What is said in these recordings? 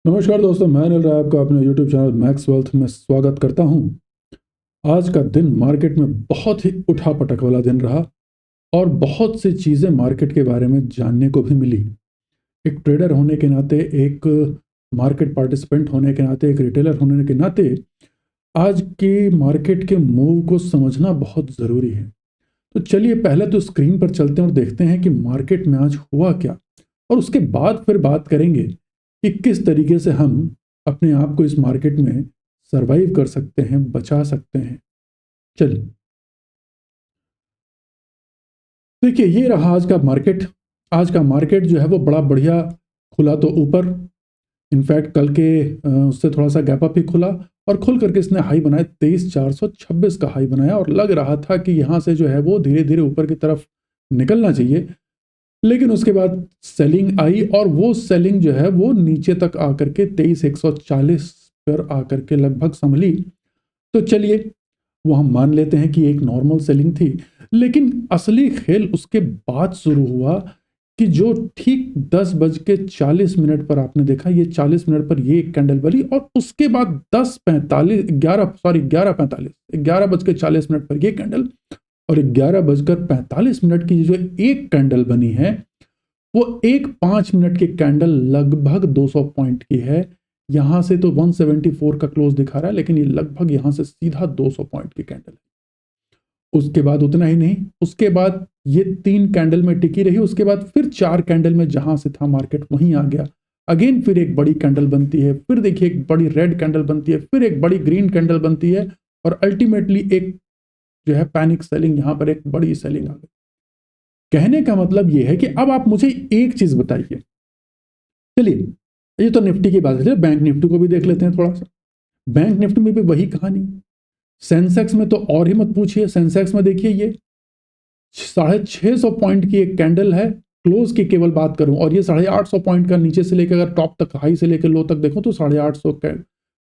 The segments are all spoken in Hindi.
नमस्कार दोस्तों, मैं अनिल राय आपका अपने YouTube चैनल मैक्स वेल्थ में स्वागत करता हूं। आज का दिन मार्केट में बहुत ही उठा-पटक वाला दिन रहा और बहुत सी चीज़ें मार्केट के बारे में जानने को भी मिली। एक ट्रेडर होने के नाते, एक मार्केट पार्टिसिपेंट होने के नाते, एक रिटेलर होने के नाते आज के मार्केट के मूव को समझना बहुत ज़रूरी है। तो चलिए पहले तो स्क्रीन पर चलते हैं और देखते हैं कि मार्केट में आज हुआ क्या, और उसके बाद फिर बात करेंगे कि किस तरीके से हम अपने आप को इस मार्केट में सरवाइव कर सकते हैं, बचा सकते हैं। चलिए देखिए, ये रहा आज का मार्केट। आज का मार्केट जो है वो बड़ा बढ़िया खुला, तो ऊपर इनफैक्ट कल के उससे थोड़ा सा गैप अप ही खुला और खुल करके इसने हाई बनाया 23,426 का हाई बनाया, और लग रहा था कि यहाँ से जो है वो धीरे धीरे ऊपर की तरफ निकलना चाहिए। लेकिन उसके बाद सेलिंग आई और वो सेलिंग जो है वो नीचे तक आकर के 23,140 पर आकर के लगभग संभली। तो चलिए वो हम मान लेते हैं कि एक नॉर्मल सेलिंग थी। लेकिन असली खेल उसके बाद शुरू हुआ कि जो ठीक 10:40 पर आपने देखा, ये 40 मिनट पर ये एक कैंडल बनी और उसके बाद 11:40 पर ये कैंडल और 11:45 की जो एक कैंडल बनी है वो एक 5 मिनट की कैंडल लगभग 200 पॉइंट की है। यहां से तो 174 का क्लोज दिखा रहा है, लेकिन ये लगभग यहां से सीधा 200 पॉइंट की कैंडल है। उसके बाद उतना ही नहीं, उसके बाद ये 3 कैंडल में टिकी रही, उसके बाद फिर 4 कैंडल में जहां से था मार्केट वहीं आ गया। अगेन फिर एक बड़ी कैंडल बनती है, फिर देखिए एक बड़ी रेड कैंडल बनती है, फिर एक बड़ी ग्रीन कैंडल बनती है और अल्टीमेटली एक जो है पैनिक सेलिंग, यहां पर एक बड़ी सेलिंग आ गई। कहने का मतलब यह है कि अब आप मुझे एक चीज बताइए। चलिए, ये तो निफ्टी की बात है, बैंक निफ्टी को भी देख लेते हैं थोड़ा सा। बैंक निफ्टी में भी वही कहानी। सेंसेक्स में तो और ही मत पूछिए। सेंसेक्स में देखिए ये 650 पॉइंट की एक कैंडल है, क्लोज की केवल बात करूं, और ये 850 पॉइंट का नीचे से लेकर अगर टॉप तक, हाई से लेकर लो तक देखो तो 850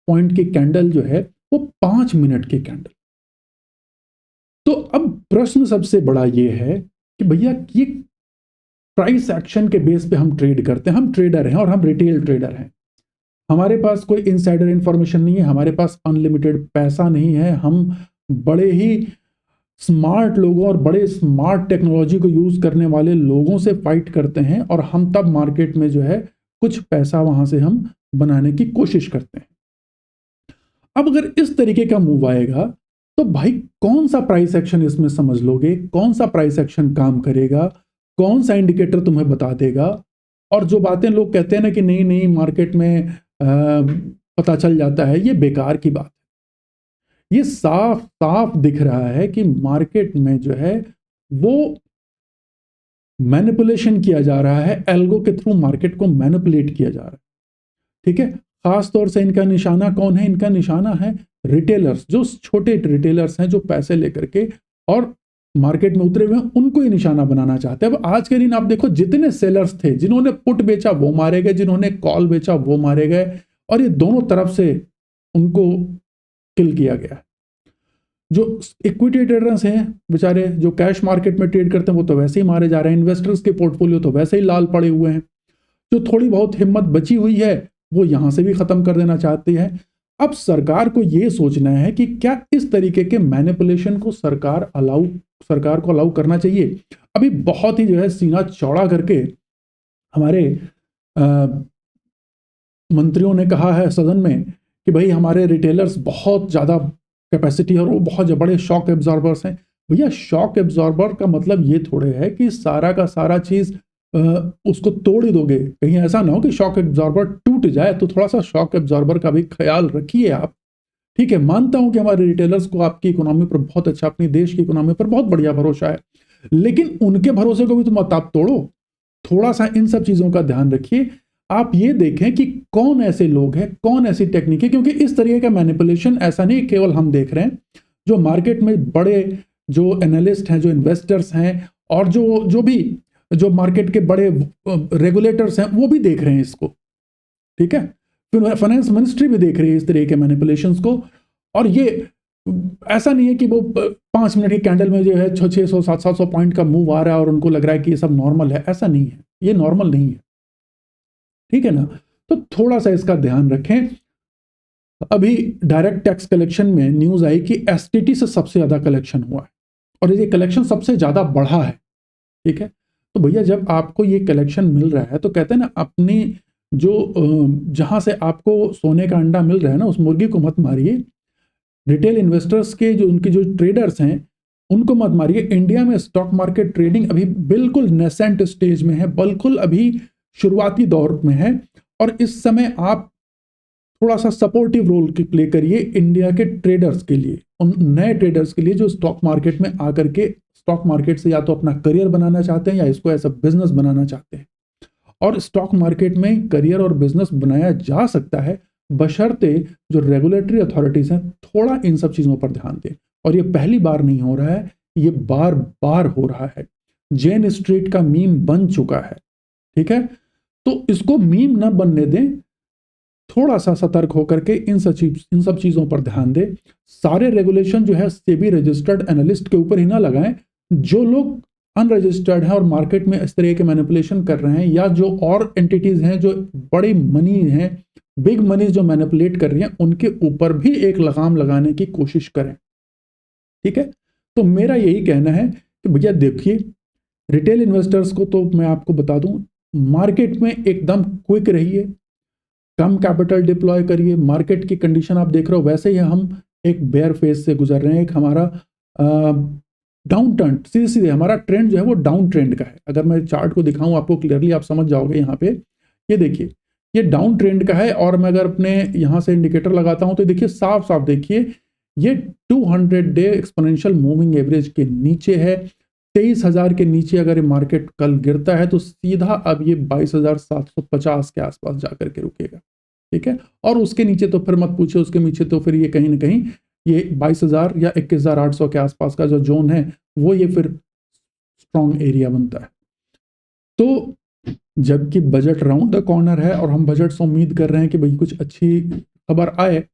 पॉइंट की कैंडल जो है वो 5 मिनट की कैंडल। तो अब प्रश्न सबसे बड़ा ये है कि भैया ये प्राइस एक्शन के बेस पे हम ट्रेड करते हैं, हम ट्रेडर हैं और हम रिटेल ट्रेडर हैं। हमारे पास कोई इनसाइडर इंफॉर्मेशन नहीं है, हमारे पास अनलिमिटेड पैसा नहीं है। हम बड़े ही स्मार्ट लोगों और बड़े स्मार्ट टेक्नोलॉजी को यूज करने वाले लोगों से फाइट करते हैं और हम तब मार्केट में जो है कुछ पैसा वहां से हम बनाने की कोशिश करते हैं। अब अगर इस तरीके का मूव आएगा तो भाई कौन सा प्राइस एक्शन इसमें समझ लोगे, कौन सा प्राइस एक्शन काम करेगा, कौन सा इंडिकेटर तुम्हें बता देगा। और जो बातें लोग कहते हैं ना कि नहीं नहीं मार्केट में पता चल जाता है, ये बेकार की बात। ये साफ साफ दिख रहा है कि मार्केट में जो है वो मैनिपुलेशन किया जा रहा है, एल्गो के थ्रू मार्केट को मैनिपुलेट किया जा रहा है। ठीक है, खास तौर से इनका निशाना कौन है? इनका निशाना है रिटेलर्स, जो छोटे रिटेलर्स हैं जो पैसे लेकर के और मार्केट में उतरे हुए हैं, उनको ही निशाना बनाना चाहते हैं। अब आज के दिन आप देखो, जितने सेलर्स थे, जिन्होंने पुट बेचा वो मारे गए, जिन्होंने कॉल बेचा वो मारे गए, और ये दोनों तरफ से उनको किल किया गया। जो इक्विटी ट्रेडर्स हैं बेचारे, जो कैश मार्केट में ट्रेड करते हैं, वो तो वैसे ही मारे जा रहे हैं। इन्वेस्टर्स के पोर्टफोलियो तो वैसे ही लाल पड़े हुए हैं। जो थोड़ी बहुत हिम्मत बची हुई है वो यहां से भी खत्म कर देना चाहती है। अब सरकार को यह सोचना है कि क्या इस तरीके के मैनिपुलेशन को सरकार को अलाउ करना चाहिए। अभी बहुत ही जो है सीना चौड़ा करके हमारे मंत्रियों ने कहा है सदन में कि भाई हमारे रिटेलर्स बहुत ज़्यादा कैपेसिटी है और वो बहुत बड़े शॉक एब्जॉर्बर्स हैं। भैया शॉक एब्जॉर्बर का मतलब ये थोड़े है कि सारा का सारा चीज़ उसको तोड़ ही दोगे। कहीं ऐसा ना हो कि शॉक एब्जॉर्बर टूट जाए, तो थोड़ा सा शॉक एब्जॉर्बर का भी ख्याल रखिए आप। ठीक है, मानता हूं कि हमारे रिटेलर्स को आपकी इकोनॉमी पर बहुत अच्छा, अपनी देश की इकोनॉमी पर बहुत बढ़िया भरोसा है, लेकिन उनके भरोसे को भी तुम आप तोड़ो। थोड़ा सा इन सब चीजों का ध्यान रखिए। आप ये देखें कि कौन ऐसे लोग हैं, कौन ऐसी टेक्निक है, क्योंकि इस तरीके का मैनिपुलेशन ऐसा नहीं केवल हम देख रहे हैं, जो मार्केट में बड़े जो एनालिस्ट हैं, जो इन्वेस्टर्स हैं, और जो मार्केट के बड़े रेगुलेटर्स हैं वो भी देख रहे हैं इसको। ठीक है, फिर फाइनेंस मिनिस्ट्री भी देख रही है इस तरह के मैनिपुलेशंस को। और ये ऐसा नहीं है कि वो 5 मिनट की कैंडल में जो है 600 700 पॉइंट का मूव आ रहा है और उनको लग रहा है कि ये सब नॉर्मल है। ऐसा नहीं है, ये नॉर्मल नहीं है। ठीक है ना। तो थोड़ा सा इसका ध्यान रखें। अभी डायरेक्ट टैक्स कलेक्शन में न्यूज आई कि एसटीटी से सबसे ज्यादा कलेक्शन हुआ है और ये कलेक्शन सबसे ज्यादा बढ़ा है। ठीक है, तो भैया जब आपको ये कलेक्शन मिल रहा है तो कहते हैं ना, अपनी जो जहां से आपको सोने का अंडा मिल रहा है ना, उस मुर्गी को मत मारिए। रिटेल इन्वेस्टर्स के जो उनके जो ट्रेडर्स हैं उनको मत मारिए। इंडिया में स्टॉक मार्केट ट्रेडिंग अभी बिल्कुल नेसेंट स्टेज में है, बिल्कुल अभी शुरुआती दौर में है। और इस समय आप थोड़ा सा सपोर्टिव रोल की प्ले करिए इंडिया के ट्रेडर्स के लिए, उन नए ट्रेडर्स के लिए जो स्टॉक मार्केट में आकर के स्टॉक मार्केट से या तो अपना करियर बनाना चाहते हैं या इसको ऐसा बिजनेस बनाना चाहते हैं। और स्टॉक मार्केट में करियर और बिजनेस बनाया जा सकता है बशर्ते जो रेगुलेटरी अथॉरिटीज हैं थोड़ा इन सब चीजों पर ध्यान दें। और ये पहली बार नहीं हो रहा है, ये बार बार हो रहा है। जेन स्ट्रीट का मीम बन चुका है। ठीक है, तो इसको मीम ना बनने दें, थोड़ा सा सतर्क होकर के इन सब चीजों पर ध्यान दें। सारे रेगुलेशन जो है सेबी रजिस्टर्ड एनालिस्ट के ऊपर ही ना लगाएं। जो लोग अनरजिस्टर्ड हैं और मार्केट में इस तरह के मैनिपुलेशन कर रहे हैं, या जो और एंटिटीज हैं जो बड़ी मनी हैं, बिग मनी जो मैनिपुलेट कर रही हैं, उनके ऊपर भी एक लगाम लगाने की कोशिश करें। ठीक है, तो मेरा यही कहना है कि भैया देखिए, रिटेल इन्वेस्टर्स को तो मैं आपको बता दूं, मार्केट में एकदम क्विक रहिए, कम कैपिटल डिप्लॉय करिए। मार्केट की कंडीशन आप देख रहे हो, वैसे ही हम एक बेयर फेज से गुजर रहे हैं। एक हमारा डाउन टर्न, सीधे सीधे हमारा ट्रेंड जो है वो डाउन ट्रेंड का है। अगर मैं चार्ट को दिखाऊं आपको क्लियरली, आप समझ जाओगे। यहाँ पे ये देखिए, ये डाउन ट्रेंड का है। और मैं अगर अपने यहाँ से इंडिकेटर लगाता हूं तो देखिए, साफ साफ देखिए, ये 200 डे एक्सपोनेंशियल मूविंग एवरेज के नीचे है। 23,000 के नीचे अगर ये मार्केट कल गिरता है तो सीधा अब ये 22,750 के आसपास जाकर के रुकेगा। ठीक है, और उसके नीचे तो फिर मत पूछे, उसके नीचे तो फिर ये कहीं ना कहीं ये 22,000 या 21,800 के आसपास का जो जोन है वो ये फिर स्ट्रॉन्ग एरिया बनता है। तो जबकि बजट राउंड द कॉर्नर है और हम बजट से उम्मीद कर रहे हैं कि भाई कुछ अच्छी खबर आए,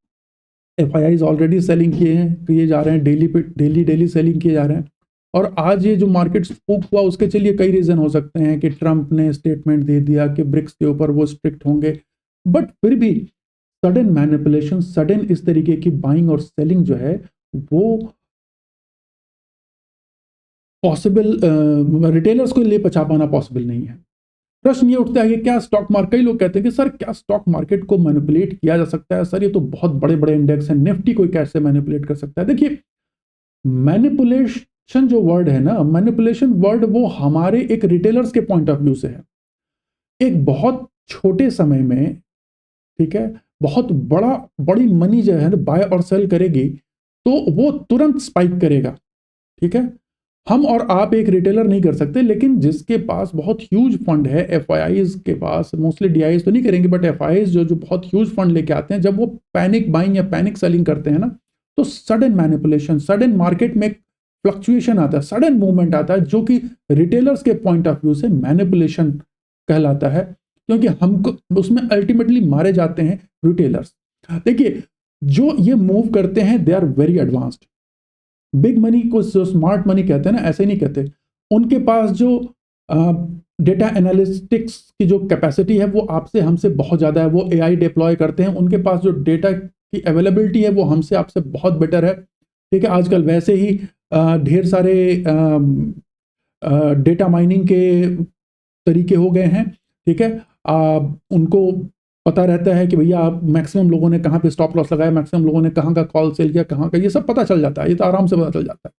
एफआईआईज ऑलरेडी सेलिंग किए जा रहे हैं, डेली सेलिंग किए जा रहे हैं। और आज ये जो मार्केट स्पूक हुआ, उसके चलिए कई रीजन हो सकते हैं कि ट्रंप ने स्टेटमेंट दे दिया कि ब्रिक्स के ऊपर वो स्ट्रिक्ट होंगे, बट फिर भी सडन मैनिपुलेशन, सडन इस तरीके की बाइंग और सेलिंग जो है वो पॉसिबल, रिटेलर्स को लिए पचा पाना पॉसिबल नहीं है। प्रश्न ये उठता है कि क्या स्टॉक मार्केट, कई लोग कहते हैं कि सर क्या स्टॉक मार्केट को मैनिपुलेट किया जा सकता है? सर ये तो बहुत बड़े बड़े इंडेक्स हैं, निफ्टी को कैसे मैनिपुलेट कर सकता है? देखिए, मैनिपुलेशन जो वर्ड है ना, मैनिपुलेशन वर्ड वो हमारे एक रिटेलर्स के पॉइंट ऑफ व्यू से है। एक बहुत छोटे समय में, ठीक है, बहुत बड़ी मनी जो है बाय और सेल करेगी तो वो तुरंत स्पाइक करेगा। ठीक है, हम और आप एक रिटेलर नहीं कर सकते, लेकिन जिसके पास बहुत ह्यूज फंड है, एफआईआईज के पास, मोस्टली डीआईज तो नहीं करेंगे, बट एफआईआईज जो बहुत ह्यूज फंड लेके आते हैं, जब वो पैनिक बाइंग या पैनिक सेलिंग करते हैं ना, तो सडन मैनिपुलेशन, सडन मार्केट में फ्लक्चुएशन आता है, सडन मूवमेंट आता है, जो कि रिटेलर्स के पॉइंट ऑफ व्यू से मैनिपुलेशन कहलाता है, क्योंकि हमको उसमें अल्टीमेटली मारे जाते हैं रिटेलर्स। देखिए, जो ये मूव करते हैं they are very advanced. Big money को जो स्मार्ट मनी कहते हैं ना, ऐसे नहीं कहते। उनके पास जो डेटा एनालिटिक्स की जो कैपेसिटी है वो आपसे हमसे बहुत ज़्यादा है। वो एआई डिप्लॉय करते हैं, उनके पास जो डेटा की अवेलेबिलिटी है वो हमसे आपसे बहुत बेटर है। ठीक है, आजकल वैसे ही ढेर सारे डेटा माइनिंग के तरीके हो गए हैं। ठीक है, उनको पता रहता है कि भैया आप मैक्सिमम लोगों ने कहाँ पे स्टॉप लॉस लगाया, मैक्सिमम लोगों ने कहाँ का कॉल सेल किया, कहाँ का, ये सब पता चल जाता है, ये तो आराम से पता चल जाता है।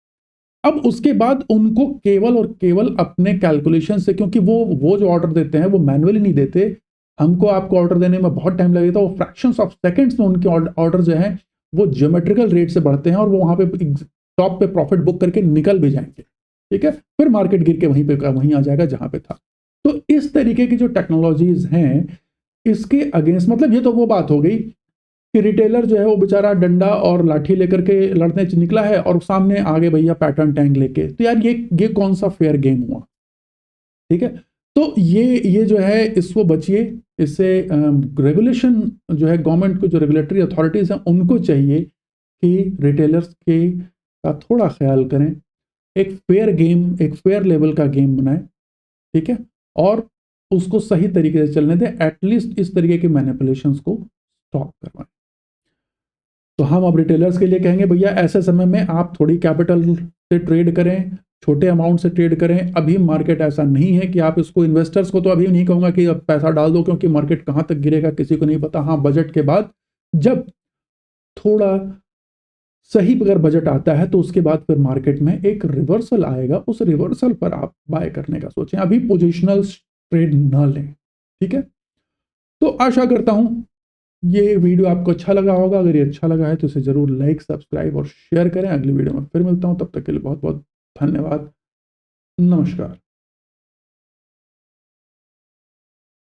अब उसके बाद उनको केवल और केवल अपने कैलकुलेशन से, क्योंकि वो जो ऑर्डर देते हैं वो मैनुअली नहीं देते, हमको आपको ऑर्डर देने में बहुत टाइम लगेगा, वो फ्रैक्शंस ऑफ सेकंड्स में उनके ऑर्डर जो है वो ज्योमेट्रिकल रेट से बढ़ते हैं और वो वहां पे टॉप पे प्रॉफिट बुक करके निकल भी जाएंगे। ठीक है, फिर मार्केट गिर के वहीं आ जाएगा जहां पे था। तो इस तरीके की जो टेक्नोलॉजीज हैं, इसके अगेंस्ट, मतलब ये तो वो बात हो गई कि रिटेलर जो है वो बेचारा डंडा और लाठी लेकर के लड़ने निकला है और सामने आगे भैया पैटर्न टैंक लेके, तो यार ये कौन सा फेयर गेम हुआ? ठीक है, तो ये जो है इसको बचिए इससे। रेगुलेशन जो है, गवर्नमेंट को जो रेगुलेटरी अथॉरिटीज हैं उनको चाहिए कि रिटेलर्स के का थोड़ा ख्याल करें, एक फेयर गेम, एक फेयर लेवल का गेम बनाएं। ठीक है, और उसको सही तरीके से चलने दें, एटलीस्ट इस तरीके के मैनिपुलेशंस को स्टॉप करवाएं। तो हम अब रिटेलर्स के लिए कहेंगे भैया ऐसे समय में आप थोड़ी कैपिटल से ट्रेड करें, छोटे अमाउंट से ट्रेड करें। अभी मार्केट ऐसा नहीं है कि आप इसको, इन्वेस्टर्स को तो अभी नहीं कहूंगा कि अब पैसा डाल दो, क्योंकि मार्केट कहां तक गिरेगा किसी को नहीं पता। हाँ, बजट के बाद जब थोड़ा सही अगर बजट आता है तो उसके बाद फिर मार्केट में एक रिवर्सल आएगा, उस रिवर्सल पर आप बाय करने का सोचें, अभी पोजिशनल ट्रेड ना लें। ठीक है, तो आशा करता हूं ये वीडियो आपको अच्छा लगा होगा। अगर ये अच्छा लगा है तो इसे जरूर लाइक, सब्सक्राइब और शेयर करें। अगली वीडियो में फिर मिलता हूं, तब तक के लिए बहुत बहुत धन्यवाद। नमस्कार।